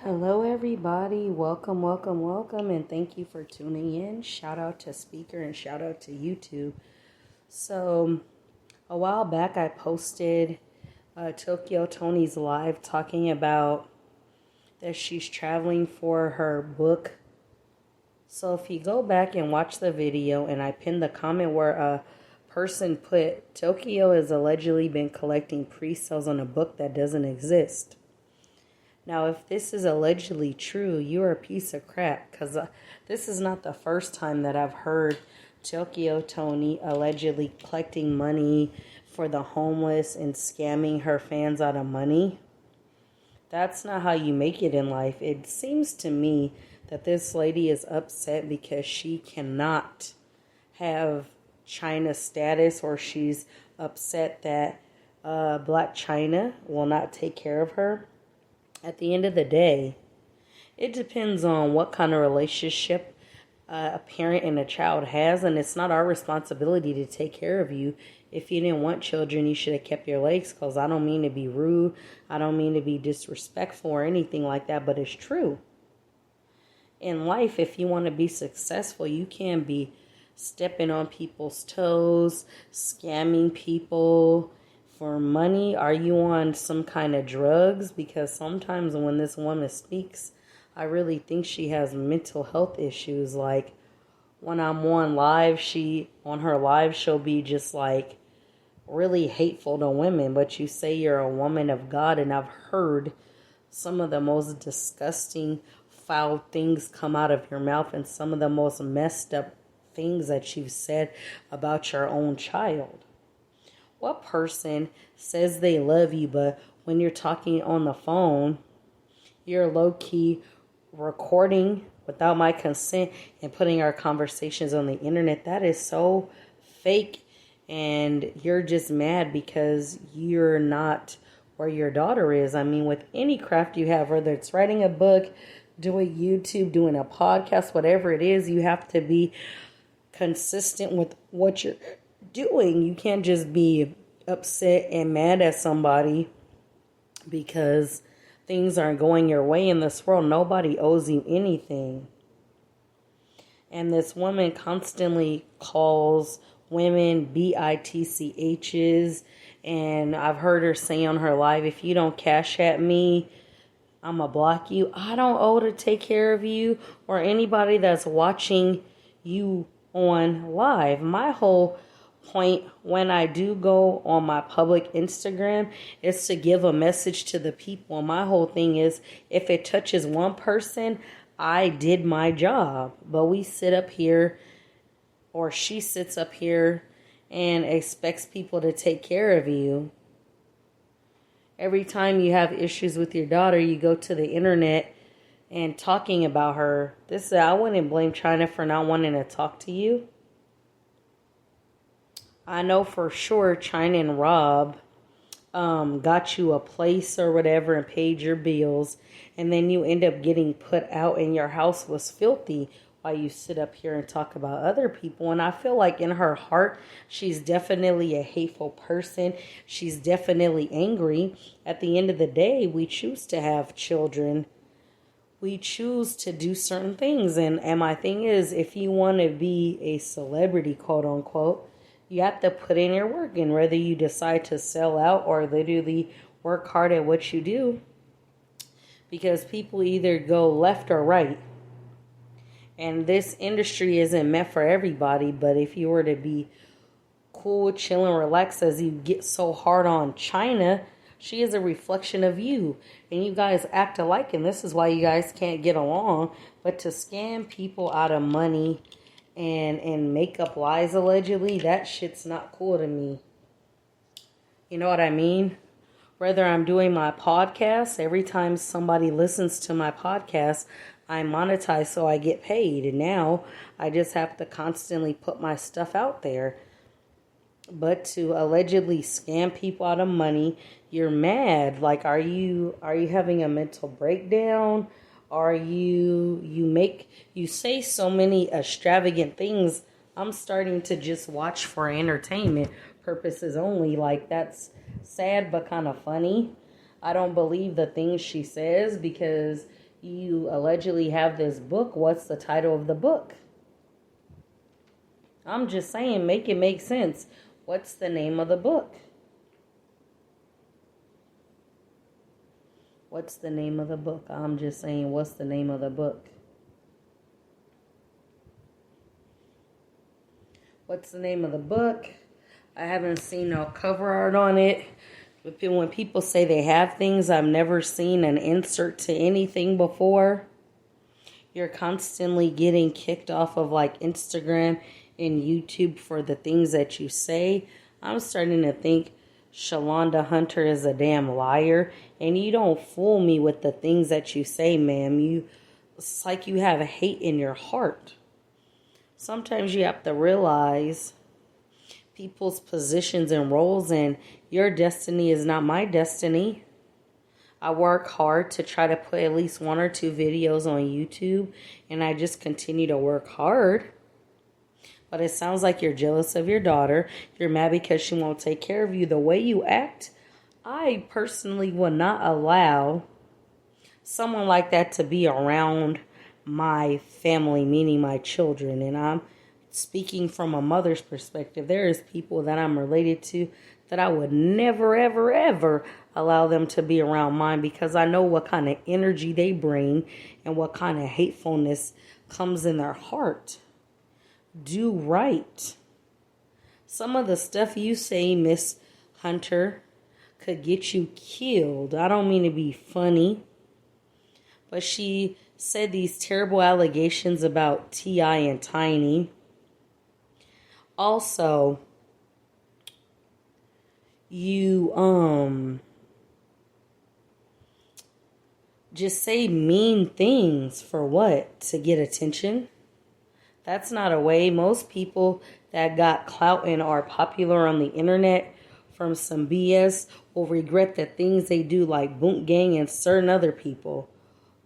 Hello, everybody. Welcome, welcome, welcome, and thank you for tuning in. Shout out to Speaker and shout out to YouTube. So, a while back, I posted Tokyo Toni's live talking about that she's traveling for her book. So, if you go back and watch the video, and I pinned the comment where a person put Tokyo has allegedly been collecting pre-sales on a book that doesn't exist. Now, if this is allegedly true, you're a piece of crap, because this is not the first time that I've heard Tokyo Toni allegedly collecting money for the homeless and scamming her fans out of money. That's not how you make it in life. It seems to me that this lady is upset because she cannot have China status, or she's upset that Black China will not take care of her. At the end of the day, it depends on what kind of relationship a parent and a child has, and it's not our responsibility to take care of you. If you didn't want children, you should have kept your legs closed. I don't mean to be rude. I don't mean to be disrespectful or anything like that, but it's true. In life, if you want to be successful, you can't be stepping on people's toes, scamming people for money. Are you on some kind of drugs? Because sometimes when this woman speaks, I really think she has mental health issues. Like when I'm on live, on her live, she'll be just like really hateful to women. But you say you're a woman of God, and I've heard some of the most disgusting, foul things come out of your mouth, and some of the most messed up things that you've said about your own child. What person says they love you, but when you're talking on the phone, you're low-key recording without my consent and putting our conversations on the internet? That is so fake, and you're just mad because you're not where your daughter is. I mean, with any craft you have, whether it's writing a book, doing YouTube, doing a podcast, whatever it is, you have to be consistent with what you're doing. You can't just be upset and mad at somebody because things aren't going your way in this world. Nobody owes you anything. And this woman constantly calls women bitchs, and I've heard her say on her live, if you don't cash at me, I'ma block you. I don't owe to take care of you or anybody that's watching you on live. My whole point when I do go on my public Instagram is to give a message to the people. My whole thing is, if it touches one person, I did my job. But we sit up here, or she sits up here and expects people to take care of you. Every time you have issues with your daughter, you go to the internet and talking about her. I wouldn't blame China for not wanting to talk to you. I know for sure China and Rob got you a place or whatever and paid your bills, and then you end up getting put out and your house was filthy while you sit up here and talk about other people. And I feel like in her heart, she's definitely a hateful person. She's definitely angry. At the end of the day, we choose to have children. We choose to do certain things. And my thing is, if you want to be a celebrity, quote unquote, you have to put in your work. And whether you decide to sell out or literally work hard at what you do, because people either go left or right. And this industry isn't meant for everybody. But if you were to be cool, chill, and relax as you get so hard on China, she is a reflection of you. And you guys act alike, and this is why you guys can't get along. But to scam people out of money and make up lies allegedly, that shit's not cool to me. You know what I mean? Whether I'm doing my podcast, every time somebody listens to my podcast, I monetize so I get paid. And now I just have to constantly put my stuff out there. But to allegedly scam people out of money, you're mad. Like, are you having a mental breakdown? Are you say so many extravagant things. I'm starting to just watch for entertainment purposes only. Like, that's sad but kind of funny. I don't believe the things she says because You allegedly have this book. What's the title of the book? I'm just saying, make it make sense. What's the name of the book? What's the name of the book? I'm just saying, what's the name of the book? What's the name of the book? I haven't seen no cover art on it. When people say they have things, I've never seen an insert to anything before. You're constantly getting kicked off of like Instagram and YouTube for the things that you say. I'm starting to think Shalonda Hunter is a damn liar. And you don't fool me with the things that you say, ma'am. It's like you have hate in your heart. Sometimes you have to realize people's positions and roles, and your destiny is not my destiny. I work hard to try to put at least 1 or 2 videos on YouTube, and I just continue to work hard. But it sounds like you're jealous of your daughter. You're mad because she won't take care of you. The way you act, I personally would not allow someone like that to be around my family, meaning my children. And I'm speaking from a mother's perspective. There is people that I'm related to that I would never, ever, ever allow them to be around mine, because I know what kind of energy they bring and what kind of hatefulness comes in their heart. Do right. Some of the stuff you say, Miss Hunter, could get you killed. I don't mean to be funny, but she said these terrible allegations about T.I. and Tiny. Also, you just say mean things for what? To get attention? That's not a way. Most people that got clout and are popular on the internet from some BS will regret the things they do, like Boot Gang and certain other people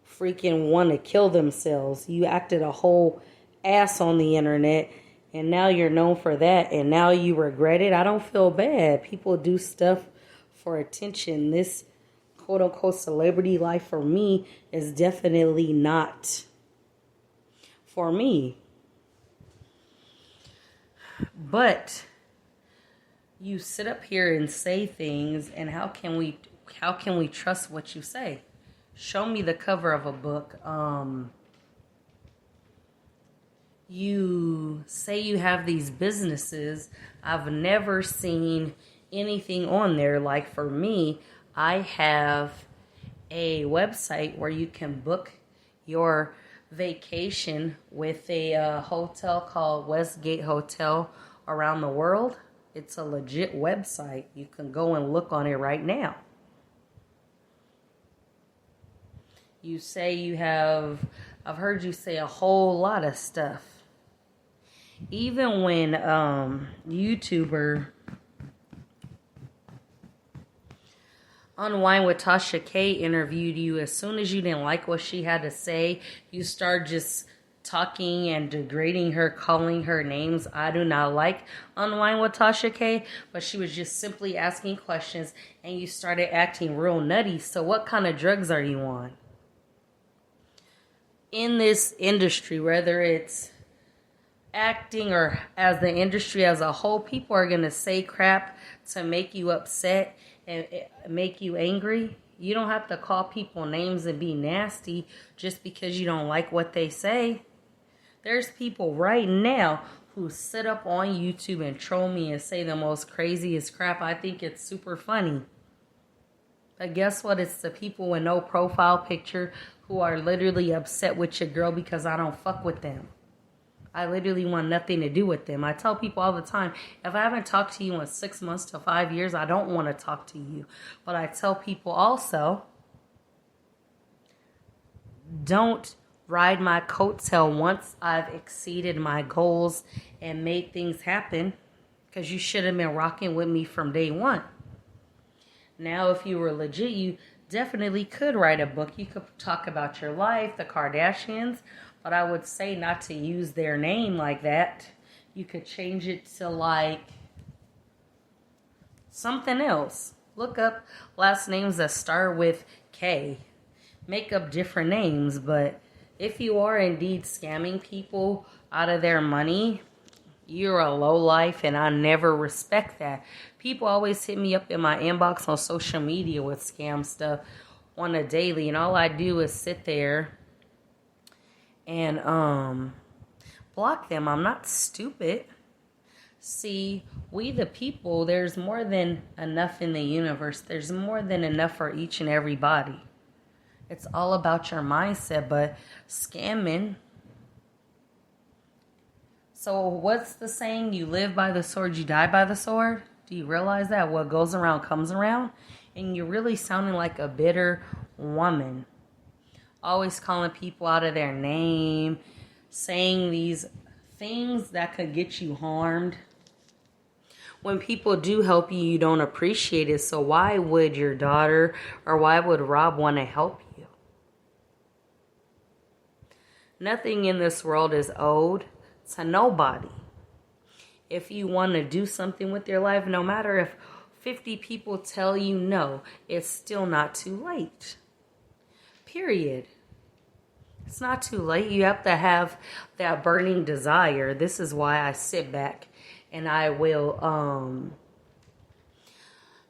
freaking want to kill themselves. You acted a whole ass on the internet, and now you're known for that, and now you regret it. I don't feel bad. People do stuff for attention. This quote-unquote celebrity life for me is definitely not for me. But you sit up here and say things, and how can we trust what you say? Show me the cover of a book. You say you have these businesses. I've never seen anything on there. Like for me, I have a website where you can book your vacation with a hotel called Westgate Hotel around the world. It's a legit website. You can go and look on it right now. You say you have, I've heard you say a whole lot of stuff. Even when YouTuber Unwind with Tasha K interviewed you, as soon as you didn't like what she had to say, you start just talking and degrading her, calling her names. I do not like Unwind with Tasha K, but she was just simply asking questions, and you started acting real nutty. So what kind of drugs are you on? In this industry, whether it's acting or as the industry as a whole, people are going to say crap to make you upset and make you angry. You don't have to call people names and be nasty just because you don't like what they say. There's people right now who sit up on YouTube and troll me and say the most craziest crap. I think it's super funny. But guess what? It's the people with no profile picture who are literally upset with your girl because I don't fuck with them. I literally want nothing to do with them. I tell people all the time, if I haven't talked to you in 6 months to 5 years, I don't want to talk to you. But I tell people also, don't ride my coattail once I've exceeded my goals and made things happen, because you should have been rocking with me from day one. Now, if you were legit, you definitely could write a book. You could talk about your life, the Kardashians, but I would say not to use their name like that. You could change it to like something else. Look up last names that start with K. make up different names. But if you are indeed scamming people out of their money, you're a lowlife, and I never respect that. People always hit me up in my inbox on social media with scam stuff on a daily, and all I do is sit there and block them. I'm not stupid. See, we the people, there's more than enough in the universe. There's more than enough for each and everybody. It's all about your mindset, but scamming. So what's the saying? You live by the sword, you die by the sword? Do you realize that? What goes around comes around? And you're really sounding like a bitter woman. Always calling people out of their name, saying these things that could get you harmed. When people do help you, you don't appreciate it. So why would your daughter or why would Rob want to help you? Nothing in this world is owed to nobody. If you want to do something with your life, no matter if 50 people tell you no, it's still not too late. Period. It's not too late. You have to have that burning desire. This is why I sit back and I will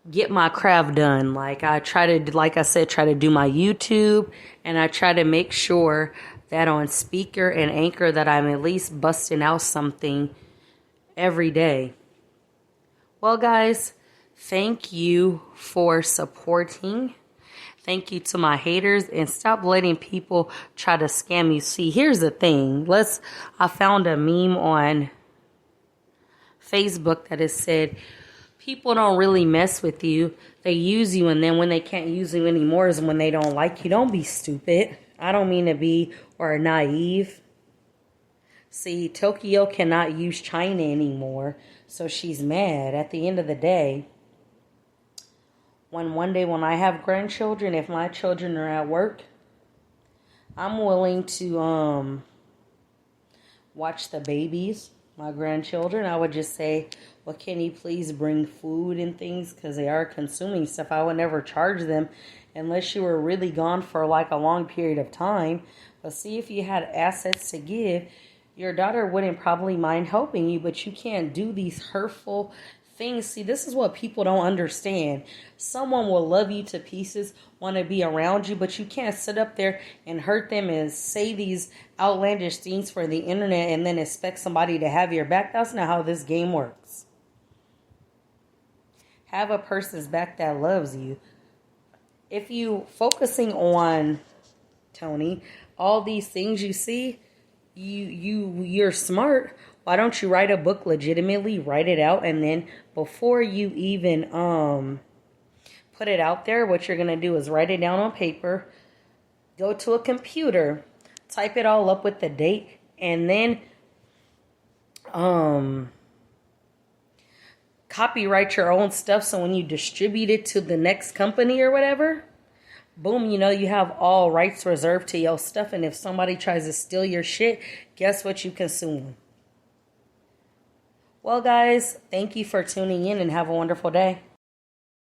get my craft done. Like I try to, like I said, try to do my YouTube, and I try to make sure that on Speaker and Anchor that I'm at least busting out something every day. Well, guys, thank you for supporting. Thank you to my haters, and stop letting people try to scam you. See, here's the thing. I found a meme on Facebook that has said, people don't really mess with you. They use you, and then when they can't use you anymore is when they don't like you. Don't be stupid. I don't mean to be or naive. See, Tokyo cannot use China anymore, so she's mad. At the end of the day, one day when I have grandchildren, if my children are at work, I'm willing to watch the babies, my grandchildren. I would just say, well, can you please bring food and things, because they are consuming stuff. I would never charge them unless you were really gone for like a long period of time. But see, if you had assets to give, your daughter wouldn't probably mind helping you, but you can't do these hurtful things. See, this is what people don't understand. Someone will love you to pieces, want to be around you, but you can't sit up there and hurt them and say these outlandish things for the internet and then expect somebody to have your back. That's not how this game works. Have a person's back that loves you. If you focusing on, Toni, all these things you see, you're smart. Why don't you write a book legitimately, write it out, and then before you even put it out there, what you're going to do is write it down on paper, go to a computer, type it all up with the date, and then copyright your own stuff, so when you distribute it to the next company or whatever, boom, you have all rights reserved to your stuff, and if somebody tries to steal your shit, guess what you consume? Well, guys, thank you for tuning in, and have a wonderful day.